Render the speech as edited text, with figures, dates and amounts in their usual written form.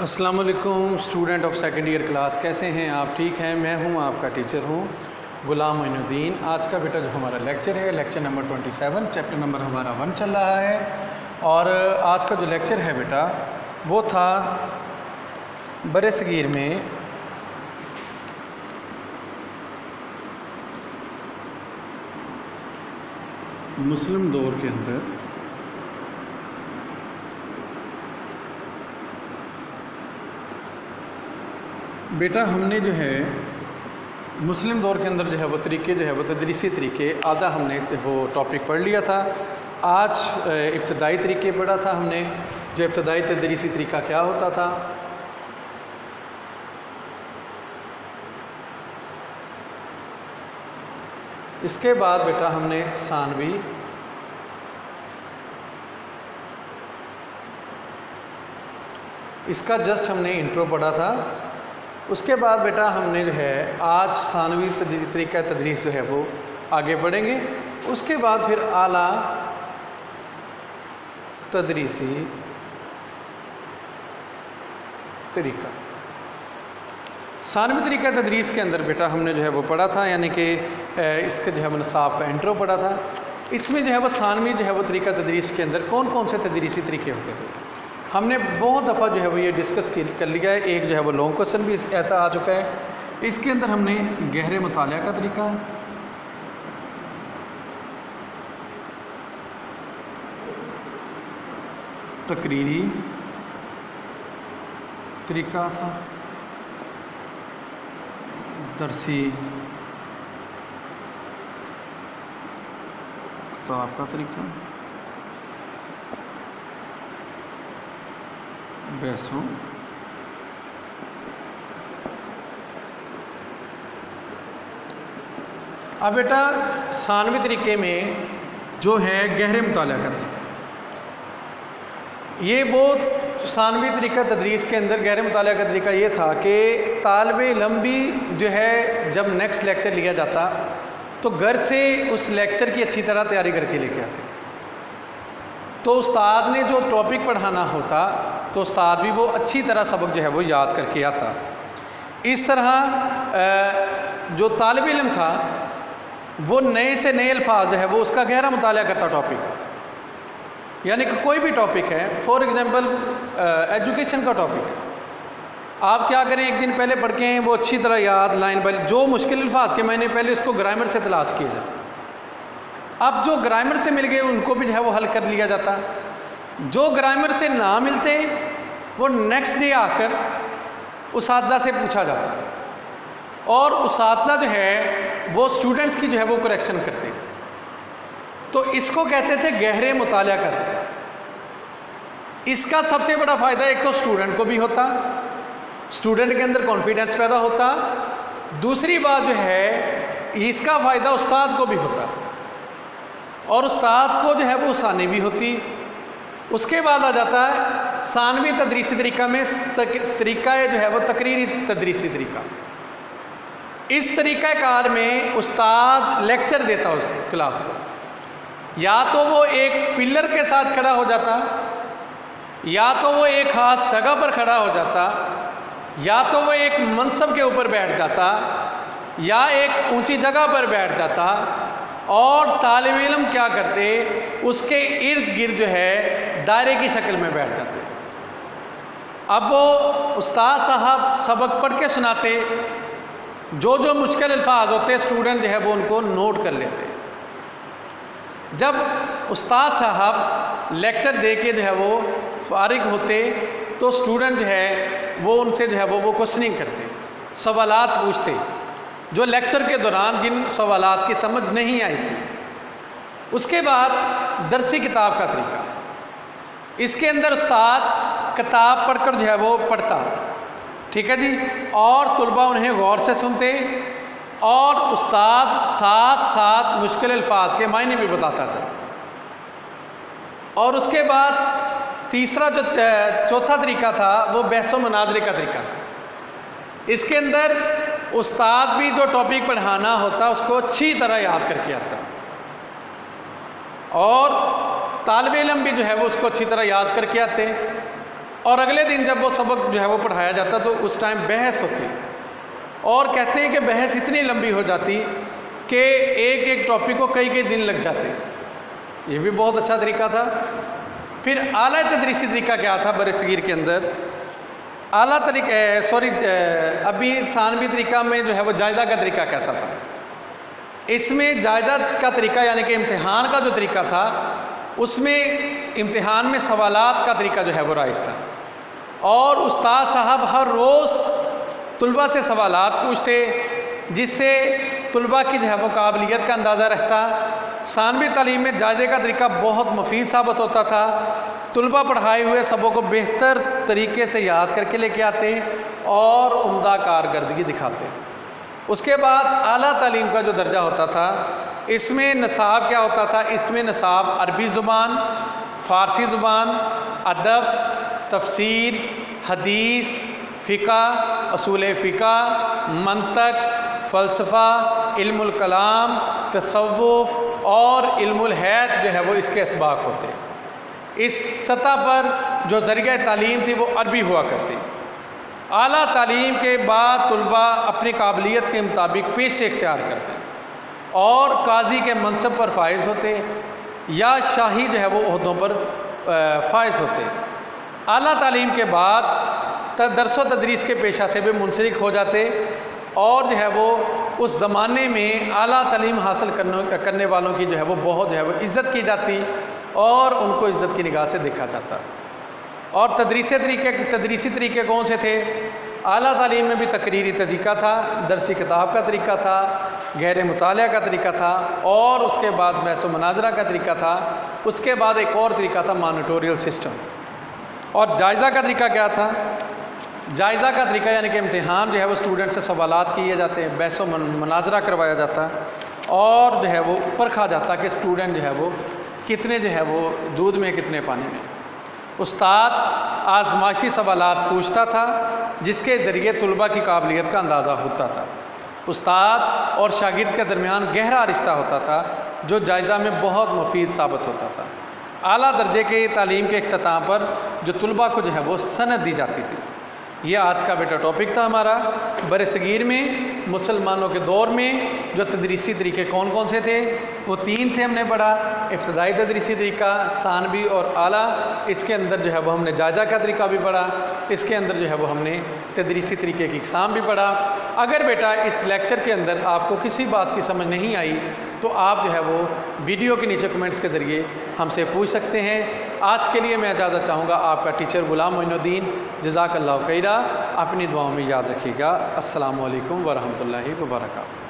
السلام علیکم student of second year class, کیسے ہیں آپ؟ ٹھیک ہیں؟ میں ہوں آپ کا ٹیچر ہوں غلام معین الدین۔ آج کا بیٹا جو ہمارا لیکچر ہے، لیکچر نمبر 27، چیپٹر نمبر ہمارا 1 چل رہا ہے۔ اور آج کا جو لیکچر ہے بیٹا وہ تھا بر صغیر میں مسلم دور کے اندر بیٹا ہم نے جو ہے مسلم دور کے اندر جو ہے وہ طریقے جو ہے وہ تدریسی طریقے آدھا ہم نے وہ ٹاپک پڑھ لیا تھا۔ آج ابتدائی طریقے پڑھا تھا ہم نے، جو ابتدائی تدریسی طریقہ کیا ہوتا تھا۔ اس کے بعد بیٹا ہم نے ثانوی، اس کا جسٹ ہم نے انٹرو پڑھا تھا۔ اس کے بعد بیٹا ہم نے جو ہے آج ثانوی طریقہ تدریس جو ہے وہ آگے بڑھیں گے۔ اس کے بعد پھر اعلیٰ تدریسی طریقہ۔ ثانوی طریقہ تدریس کے اندر بیٹا ہم نے جو ہے وہ پڑھا تھا، یعنی کہ اس کا جو ہے نصاب کا انٹرو پڑھا تھا۔ اس میں جو ہے وہ ثانوی جو ہے وہ طریقہ تدریس کے اندر کون کون سے تدریسی طریقے ہوتے تھے ہم نے بہت دفعہ جو ہے وہ یہ ڈسکس کر لیا ہے۔ ایک جو ہے وہ لانگ کوسچن بھی ایسا آ چکا ہے۔ اس کے اندر ہم نے گہرے مطالعہ کا طریقہ، تقریری طریقہ تھا، درسی کتاب کا طریقہ، بحثوں اب بیٹا ثانوی طریقے میں جو ہے گہرے مطالعہ کا طریقہ، یہ وہ ثانوی طریقہ تدریس کے اندر گہرے مطالعہ کا طریقہ یہ تھا کہ طالب علم بھی جو ہے جب نیکسٹ لیکچر لیا جاتا تو گھر سے اس لیکچر کی اچھی طرح تیاری کر کے لے کے آتے، تو استاد نے جو ٹاپک پڑھانا ہوتا تو استاد بھی وہ اچھی طرح سبق جو ہے وہ یاد کر کے آتا۔ اس طرح جو طالب علم تھا وہ نئے سے نئے الفاظ جو ہے وہ اس کا گہرا مطالعہ کرتا ٹاپک، یعنی کہ کوئی بھی ٹاپک ہے، فار ایگزامپل ایجوکیشن کا ٹاپک ہے، آپ کیا کریں ایک دن پہلے پڑھ کے وہ اچھی طرح یاد لائن بائی جو مشکل الفاظ کے میں نے پہلے اس کو گرامر سے تلاش کیا جائے، اب جو گرامر سے مل گئے ان کو بھی جو ہے وہ حل کر لیا جاتا، جو گرامر سے نہ ملتے وہ نیکسٹ ڈے آ کر اساتذہ سے پوچھا جاتا، اور اساتذہ جو ہے وہ اسٹوڈنٹس کی جو ہے وہ کریکشن کرتے۔ تو اس کو کہتے تھے گہرے مطالعہ کا طریقہ۔ اس کا سب سے بڑا فائدہ ایک تو اسٹوڈنٹ کو بھی ہوتا، اسٹوڈنٹ کے اندر کانفیڈنس پیدا ہوتا، دوسری بات جو ہے اس کا فائدہ استاد کو بھی ہوتا، اور استاد کو جو ہے وہ آسانی بھی ہوتی۔ اس کے بعد آ جاتا ہے ثانوی تدریسی طریقہ میں طریقہ جو ہے وہ تقریری تدریسی طریقہ۔ اس طریقہ کار میں استاد لیکچر دیتا اس کلاس کو، یا تو وہ ایک پلر کے ساتھ کھڑا ہو جاتا، یا تو وہ ایک خاص جگہ پر کھڑا ہو جاتا، یا تو وہ ایک منصب کے اوپر بیٹھ جاتا، یا ایک اونچی جگہ پر بیٹھ جاتا، اور طالب علم کیا کرتے اس کے ارد گرد جو ہے دائرے کی شکل میں بیٹھ جاتے۔ اب وہ استاد صاحب سبق پڑھ کے سناتے، جو مشکل الفاظ ہوتے اسٹوڈنٹ جو ہے وہ ان کو نوٹ کر لیتے۔ جب استاد صاحب لیکچر دے کے جو ہے وہ فارغ ہوتے تو اسٹوڈنٹ جو ہے وہ ان سے جو ہے وہ کوشچننگ کرتے، سوالات پوچھتے، جو لیکچر کے دوران جن سوالات کی سمجھ نہیں آئی تھی۔ اس کے بعد درسی کتاب کا طریقہ، اس کے اندر استاد کتاب پڑھ کر جو ہے وہ پڑھتا، ٹھیک ہے جی، اور طلباء انہیں غور سے سنتے، اور استاد ساتھ ساتھ مشکل الفاظ کے معنی بھی بتاتا تھا۔ اور اس کے بعد تیسرا جو چوتھا طریقہ تھا وہ بحث و مناظرے کا طریقہ تھا۔ اس کے اندر استاد بھی جو ٹاپک پڑھانا ہوتا اس کو اچھی طرح یاد کر کے آتا، اور طالب علم بھی جو ہے وہ اس کو اچھی طرح یاد کر کے آتے۔ اور اگلے دن جب وہ سبق جو ہے وہ پڑھایا جاتا تو اس ٹائم بحث ہوتی، اور کہتے ہیں کہ بحث اتنی لمبی ہو جاتی کہ ایک ایک ٹاپک کو کئی دن لگ جاتے۔ یہ بھی بہت اچھا طریقہ تھا۔ پھر اعلیٰ تدریسی طریقہ کیا تھا بر صغیر کے اندر؟ اعلیٰ ابھی ثانوی طریقہ میں جو ہے وہ جائزہ کا طریقہ کیسا تھا؟ اس میں جائزہ کا طریقہ یعنی کہ امتحان کا جو طریقہ تھا، اس میں امتحان میں سوالات کا طریقہ جو ہے وہ رائج تھا، اور استاد صاحب ہر روز طلباء سے سوالات پوچھتے، جس سے طلباء کی جو ہے وہ قابلیت کا اندازہ رہتا۔ ثانوی تعلیم میں جائزے کا طریقہ بہت مفید ثابت ہوتا تھا، طلباء پڑھائے ہوئے سبق کو بہتر طریقے سے یاد کر کے لے کے آتے اور عمدہ کارکردگی دکھاتے۔ اس کے بعد اعلیٰ تعلیم کا جو درجہ ہوتا تھا، اس میں نصاب کیا ہوتا تھا؟ اس میں نصاب عربی زبان، فارسی زبان، ادب، تفسیر، حدیث، فقہ، اصول فقہ، منطق، فلسفہ، علم الکلام، تصوف اور علم الحیات جو ہے وہ اس کے اسباق ہوتے۔ اس سطح پر جو ذریعہ تعلیم تھی وہ عربی ہوا کرتی۔ اعلیٰ تعلیم کے بعد طلباء اپنی قابلیت کے مطابق پیشے اختیار کرتے اور قاضی کے منصب پر فائز ہوتے یا شاہی جو ہے وہ عہدوں پر فائز ہوتے۔ اعلیٰ تعلیم کے بعد درس و تدریس کے پیشہ سے بھی منسلک ہو جاتے، اور جو ہے وہ اس زمانے میں اعلیٰ تعلیم حاصل کرنے والوں کی جو ہے وہ بہت جو ہے وہ عزت کی جاتی اور ان کو عزت کی نگاہ سے دیکھا جاتا۔ اور تدریسی طریقے کون سے تھے؟ اعلیٰ تعلیم میں بھی تقریری طریقہ تھا، درسی کتاب کا طریقہ تھا، گہرے مطالعہ کا طریقہ تھا، اور اس کے بعد بحث و مناظرہ کا طریقہ تھا۔ اس کے بعد ایک اور طریقہ تھا مانیٹوریل سسٹم۔ اور جائزہ کا طریقہ کیا تھا؟ جائزہ کا طریقہ یعنی کہ امتحان جو ہے وہ اسٹوڈنٹ سے سوالات کیے جاتے ہیں، بحث و مناظرہ کروایا جاتا، اور جو ہے وہ پرکھا جاتا کہ اسٹوڈنٹ جو ہے وہ کتنے جو ہے وہ دودھ میں کتنے پانی میں۔ استاد آزمائشی سوالات پوچھتا تھا جس کے ذریعے طلباء کی قابلیت کا اندازہ ہوتا تھا۔ استاد اور شاگرد کے درمیان گہرا رشتہ ہوتا تھا جو جائزہ میں بہت مفید ثابت ہوتا تھا۔ اعلیٰ درجے کے تعلیم کے اختتام پر جو طلباء کو جو ہے وہ سند دی جاتی تھی۔ یہ آج کا بیٹا ٹاپک تھا ہمارا۔ بر صغیر میں مسلمانوں کے دور میں جو تدریسی طریقے کون کون سے تھے؟ وہ 3 تھے، ہم نے پڑھا۔ ابتدائی تدریسی طریقہ، ثانوی اور اعلیٰ۔ اس کے اندر جو ہے وہ ہم نے جائزہ کا طریقہ بھی پڑھا۔ اس کے اندر جو ہے وہ ہم نے تدریسی طریقے کی اقسام بھی پڑھا۔ اگر بیٹا اس لیکچر کے اندر آپ کو کسی بات کی سمجھ نہیں آئی تو آپ جو ہے وہ ویڈیو کے نیچے کمنٹس کے ذریعے ہم سے پوچھ سکتے ہیں۔ آج کے لیے میں اجازت چاہوں گا، آپ کا ٹیچر غلام معین الدین، جزاک اللہ خیرہ۔ اپنی دعاؤں میں یاد رکھیے گا۔ السلام علیکم ورحمۃ اللہ وبرکاتہ۔